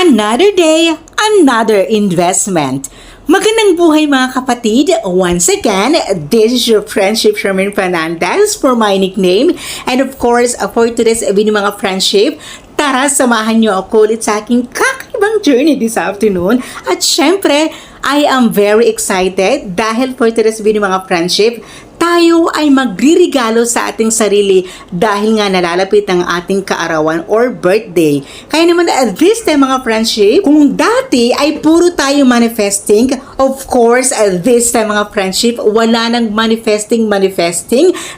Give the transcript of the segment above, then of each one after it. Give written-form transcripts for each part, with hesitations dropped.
Another day, another investment. Magandang buhay mga kapatid. Once again, this is your friendship Sherman Fernandez for my nickname. And of course, for today's video mga friendship, tara samahan niyo ako ulit sa aking kakaibang journey this afternoon. At syempre, I am very excited dahil for today's video mga friendship, tayo ay magririgalo sa ating sarili dahil nga nalalapit ang ating kaarawan or birthday. Kaya naman this time mga friendship, kung dati ay puro tayo manifesting, of course this time mga friendship, wala nang manifesting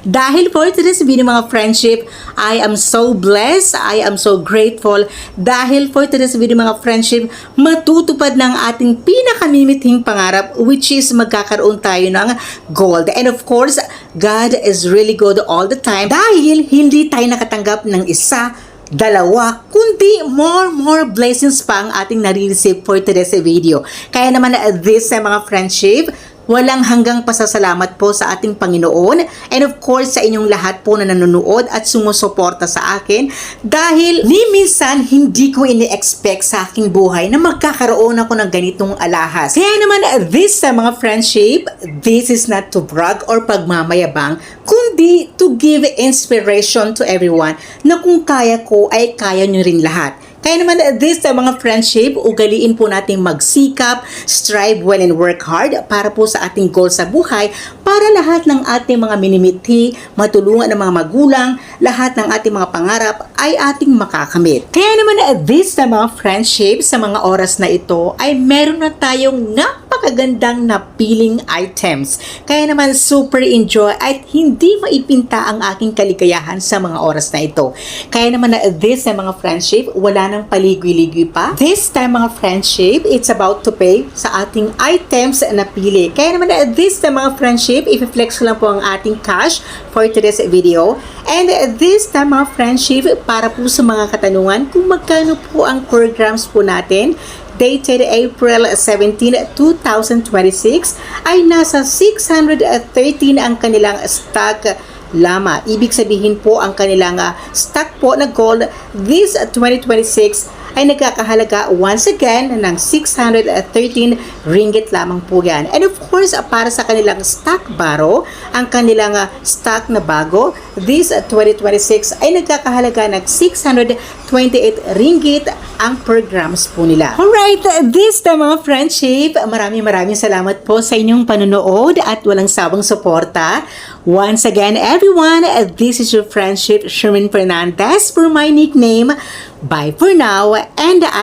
dahil for today's video mga friendship, I am so blessed, I am so grateful dahil for today's video mga friendship, matutupad ng ating pinakamimithing pangarap which is magkakaroon tayo ng gold. And of course, God is really good all the time dahil hindi tayo nakatanggap ng isa, dalawa, kundi more blessings pa ang ating nare-receive for today's video. Kaya naman this mga friendship, walang hanggang pasasalamat po sa ating Panginoon and of course sa inyong lahat po na nanonood at sumusuporta sa akin dahil ni minsan hindi ko ini-expect sa aking buhay na magkakaroon ako ng ganitong alahas. Kaya naman this mga friendship, this is not to brag or pagmamayabang, kundi to give inspiration to everyone na kung kaya ko ay kaya nyo rin lahat. Kaya naman this mga friendship, ugaliin po natin magsikap, strive well and work hard para po sa ating goal sa buhay, para lahat ng ating mga minimithi, matulungan ng mga magulang, lahat ng ating mga pangarap ay ating makakamit. Kaya naman this mga friendship, sa mga oras na ito ay meron na tayong napakagandang napiling items. Kaya naman super enjoy at hindi maipinta ang aking kaligayahan sa mga oras na ito. Kaya naman this mga friendship, wala ng paligoy-ligoy pa. This time mga friendship, it's about to pay sa ating items na pili. Kaya naman this time mga friendship, i-flex ko lang po ang ating cash for today's video. And this time mga friendship, para po sa mga katanungan kung magkano po ang programs po natin, dated April 17, 2026, ay nasa 613 ang kanilang stock lama. Ibig sabihin po ang kanilang stock po na gold this 2026 ay nagkakahalaga once again ng 613 ringgit lamang po yan. And of course, para sa kanilang stock baro, ang kanilang stock na bago this 2026 ay nagkakahalaga ng 628 ringgit ang programs po nila. Alright, this time mga friendship, maraming salamat po sa inyong panonood at walang sawang suporta. Once again, everyone, this is your friendship Sherman Fernandez for my nickname. Bye for now and